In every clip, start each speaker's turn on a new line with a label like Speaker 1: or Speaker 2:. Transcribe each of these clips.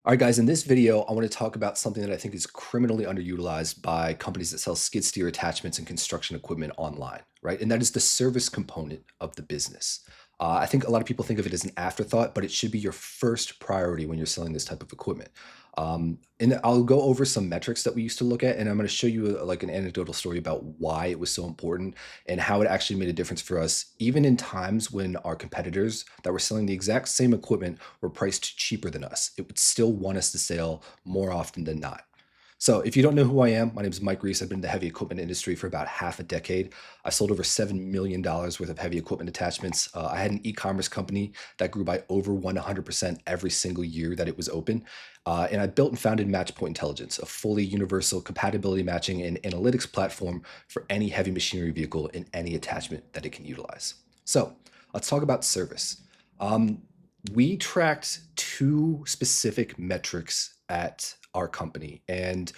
Speaker 1: All right, guys, in this video, I want to talk about something that I think is criminally underutilized by companies that sell skid steer attachments and construction equipment online, right? And that is the service component of the business. I think a lot of people think of it as an afterthought, but it should be your first priority when you're selling this type of equipment. And I'll go over some metrics that we used to look at, and I'm going to show you like an anecdotal story about why it was so important and how it actually made a difference for us, even in times when our competitors that were selling the exact same equipment were priced cheaper than us. It would still want us to sell more often than not. So, if you don't know who I am, my name is Mike Reese. I've been in the heavy equipment industry for about half a decade. I sold over $7 million worth of heavy equipment attachments. I had an e commerce company that grew by over 100% every single year that it was open. And I built and founded Matchpoint Intelligence, a fully universal compatibility matching and analytics platform for any heavy machinery vehicle in any attachment that it can utilize. So, let's talk about service. Um, we tracked two specific metrics at our company, and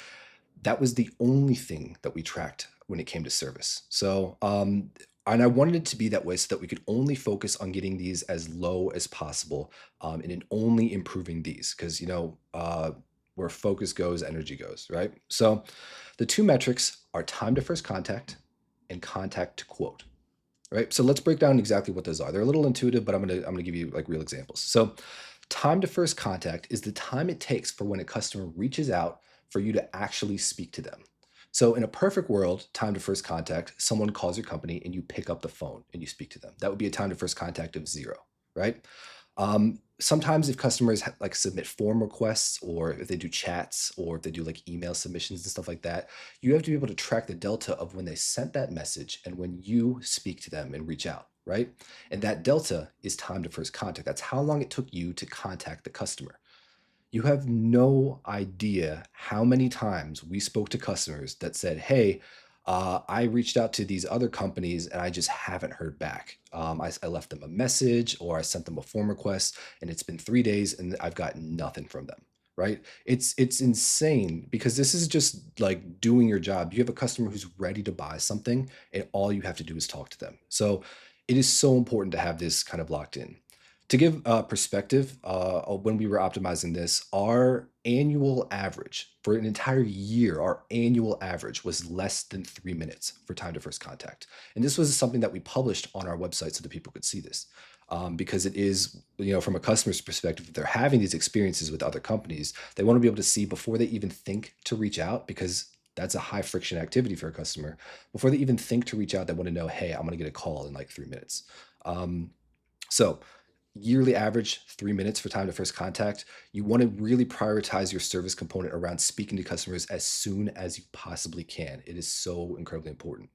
Speaker 1: that was the only thing that we tracked when it came to service. And I wanted it to be that way so that we could only focus on getting these as low as possible, and in only improving these, because where focus goes, energy goes, right? So, the two metrics are time to first contact and contact to quote, right? So let's break down exactly what those are. They're a little intuitive, but I'm gonna give you like real examples. So time to first contact is the time it takes for when a customer reaches out for you to actually speak to them. So in a perfect world, time to first contact, someone calls your company and you pick up the phone and you speak to them. That would be a time to first contact of zero, right? Sometimes if customers like submit form requests or if they do chats or if they do like email submissions and stuff like that, you have to be able to track the delta of when they sent that message and when you speak to them and reach out, right? And that delta is time to first contact. That's how long it took you to contact the customer. You have no idea how many times we spoke to customers that said, "Hey, I reached out to these other companies and I just haven't heard back. I left them a message or I sent them a form request, and it's been 3 days and I've got nothing from them." Right? It's insane because this is just like doing your job. You have a customer who's ready to buy something, and all you have to do is talk to them. So it is so important to have this kind of locked in. To give perspective, when we were optimizing this, our annual average for an entire year, our annual average was less than 3 minutes for time to first contact. And this was something that we published on our website so that people could see this. Because it is, from a customer's perspective, if they're having these experiences with other companies, they want to be able to see before they even think to reach out because that's a high friction activity for a customer. Before they even think to reach out, they want to know, hey, I'm going to get a call in like 3 minutes. Um, so, yearly average 3 minutes for time to first contact. You want to really prioritize your service component around speaking to customers as soon as you possibly can. It is so incredibly important.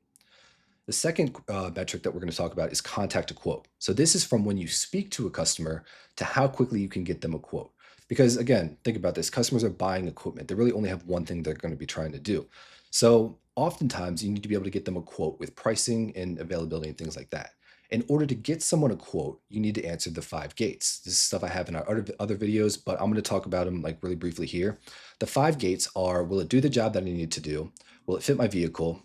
Speaker 1: The second metric that we're going to talk about is contact to quote. So, this is from when you speak to a customer to how quickly you can get them a quote. Because, again, think about this, customers are buying equipment, they really only have one thing they're going to be trying to do. So, oftentimes, you need to be able to get them a quote with pricing and availability and things like that. In order to get someone a quote, you need to answer the five gates. This is stuff I have in our other videos, but I'm going to talk about them like really briefly here. The five gates are: will it do the job that I need it to do? Will it fit my vehicle?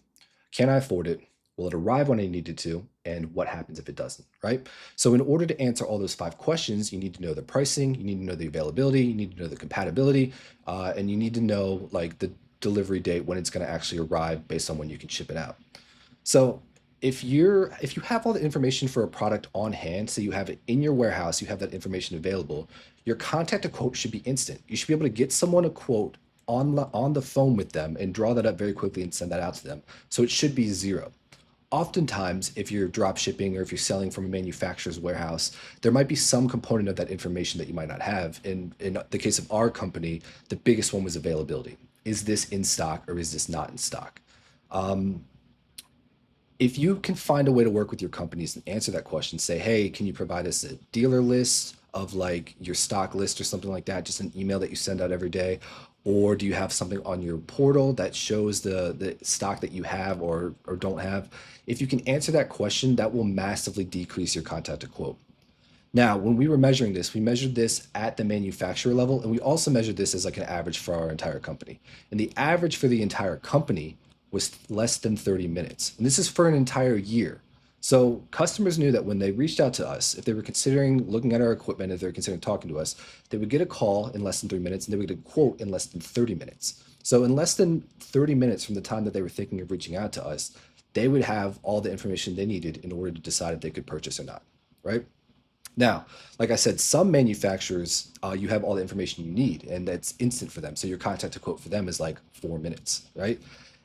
Speaker 1: Can I afford it? Will it arrive when I need it to? And what happens if it doesn't, right? So, in order to answer all those five questions, you need to know the pricing, you need to know the availability, you need to know the compatibility, and you need to know like the delivery date when it's going to actually arrive based on when you can ship it out. So, if you have all the information for a product on hand, so you have it in your warehouse, you have that information available, your contact a quote should be instant. You should be able to get someone a quote on the phone with them and draw that up very quickly and send that out to them. So it should be zero. Oftentimes, if you're drop shipping or if you're selling from a manufacturer's warehouse, there might be some component of that information that you might not have. In the case of our company, the biggest one was availability. Is this in stock or is this not in stock? Um, if you can find a way to work with your companies and answer that question, say, hey, can you provide us a dealer list of like your stock list or something like that, just an email that you send out every day? Or do you have something on your portal that shows the stock that you have or don't have? If you can answer that question, that will massively decrease your contact to quote. Now, when we were measuring this, we measured this at the manufacturer level, and we also measured this as like an average for our entire company. And the average for the entire company was less than 30 minutes. And this is for an entire year. So customers knew that when they reached out to us, if they were considering looking at our equipment, if they were considering talking to us, they would get a call in less than 3 minutes and they would get a quote in less than 30 minutes. So in less than 30 minutes from the time that they were thinking of reaching out to us, they would have all the information they needed in order to decide if they could purchase or not, right? Now, like I said, some manufacturers, you have all the information you need, and that's instant for them. So your contact to quote for them is like 4 minutes, right?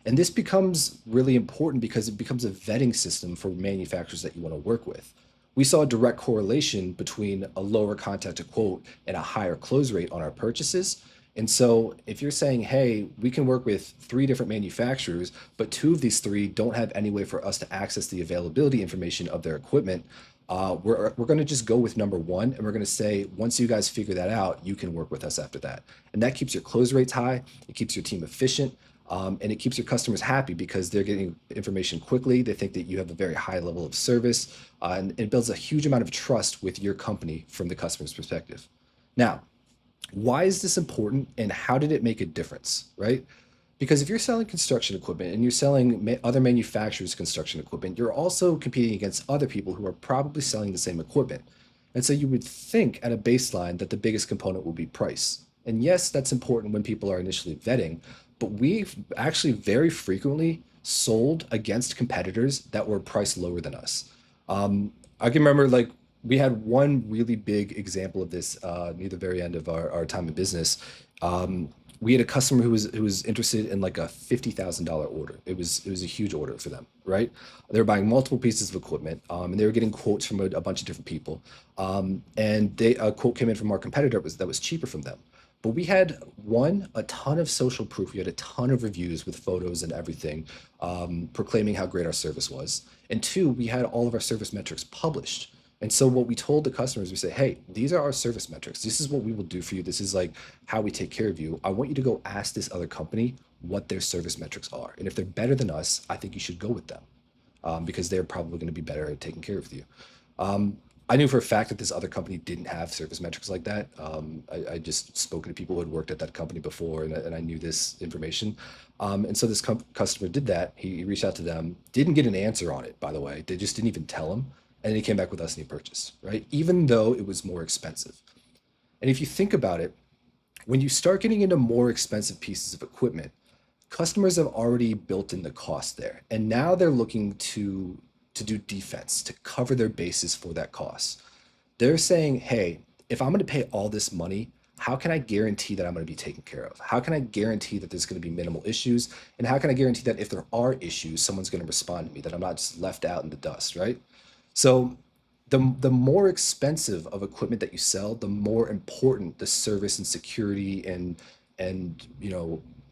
Speaker 1: And this becomes really important because it becomes a vetting system for manufacturers that you want to work with. We saw a direct correlation between a lower contact to quote and a higher close rate on our purchases. And so if you're saying, hey, we can work with three different manufacturers, but two of these three don't have any way for us to access the availability information of their equipment, we're going to just go with number one, and we're going to say, once you guys figure that out, you can work with us after that. And that keeps your close rates high, it keeps your team efficient, and it keeps your customers happy because they're getting information quickly. They think that you have a very high level of service, and it builds a huge amount of trust with your company from the customer's perspective. Now, why is this important and how did it make a difference, right? Because if you're selling construction equipment and you're selling other manufacturers' construction equipment, you're also competing against other people who are probably selling the same equipment. And so you would think at a baseline that the biggest component will be price. And yes, that's important when people are initially vetting, but we've actually very frequently sold against competitors that were priced lower than us. I can remember like we had one really big example of this near the very end of our time in business. We had a customer who was interested in like a $50,000 order. It was a huge order for them, right? They were buying multiple pieces of equipment, and they were getting quotes from a bunch of different people. And a quote came in from our competitor that was cheaper from them. But we had one, a ton of social proof. We had a ton of reviews with photos and everything, proclaiming how great our service was. And two, we had all of our service metrics published. And so what we told the customers, we say, hey, these are our service metrics. This is what we will do for you. This is like how we take care of you. I want you to go ask this other company what their service metrics are. And if they're better than us, I think you should go with them, because they're probably going to be better at taking care of you. I knew for a fact that this other company didn't have service metrics like that. I just spoken to people who had worked at that company before, and I knew this information. And so this customer did that. He reached out to them, didn't get an answer on it, by the way. They just didn't even tell him. And then he came back with us and he purchased, right? Even though it was more expensive. And if you think about it, when you start getting into more expensive pieces of equipment, customers have already built in the cost there. And now they're looking to do defense, to cover their bases for that cost. They're saying, hey, if I'm going to pay all this money, how can I guarantee that I'm going to be taken care of? How can I guarantee that there's going to be minimal issues? And how can I guarantee that if there are issues, someone's going to respond to me, that I'm not just left out in the dust, right? So the more expensive of equipment that you sell, the more important the service and security and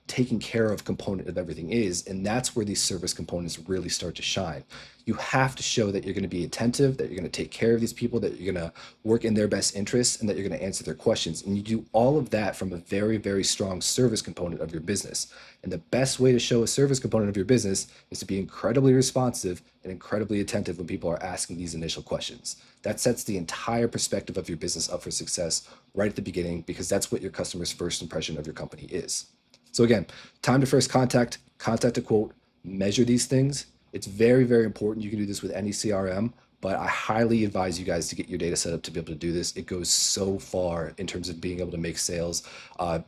Speaker 1: taking care of component of everything is, and that's where these service components really start to shine. You have to show that you're going to be attentive, that you're going to take care of these people, that you're going to work in their best interests, and that you're going to answer their questions. And you do all of that from a very, very strong service component of your business. And the best way to show a service component of your business is to be incredibly responsive and incredibly attentive when people are asking these initial questions. That sets the entire perspective of your business up for success right at the beginning, because that's what your customer's first impression of your company is. So again, time to first contact, contact to quote, measure these things. It's very, very important. You can do this with any CRM, but I highly advise you guys to get your data set up to be able to do this. It goes so far in terms of being able to make sales,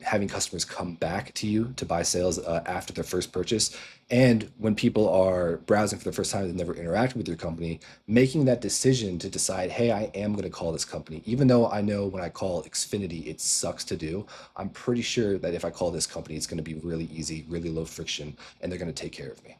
Speaker 1: having customers come back to you to buy sales after their first purchase. And when people are browsing for the first time, they've never interacted with your company, making that decision to decide, hey, I am going to call this company. Even though I know when I call Xfinity, it sucks to do, I'm pretty sure that if I call this company, it's going to be really easy, really low friction, and they're going to take care of me.